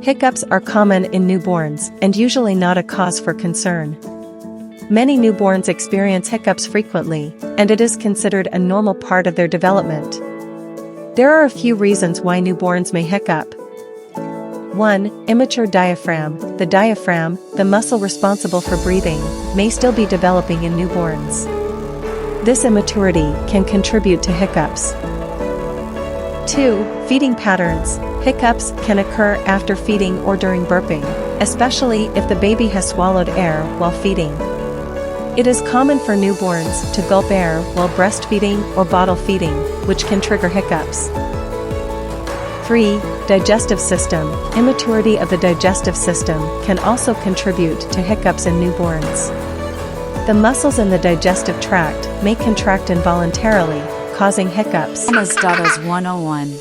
Hiccups are common in newborns and usually not a cause for concern. Many newborns experience hiccups frequently, and it is considered a normal part of their development. There are a few reasons why newborns may hiccup. 1. Immature diaphragm. The diaphragm, the muscle responsible for breathing, may still be developing in newborns. This immaturity can contribute to hiccups. 2. Feeding patterns. Hiccups can occur after feeding or during burping, especially if the baby has swallowed air while feeding. It is common for newborns to gulp air while breastfeeding or bottle feeding, which can trigger hiccups. 3. Digestive system. Immaturity of the digestive system can also contribute to hiccups in newborns. The muscles in the digestive tract may contract involuntarily, causing hiccups. Daughters 101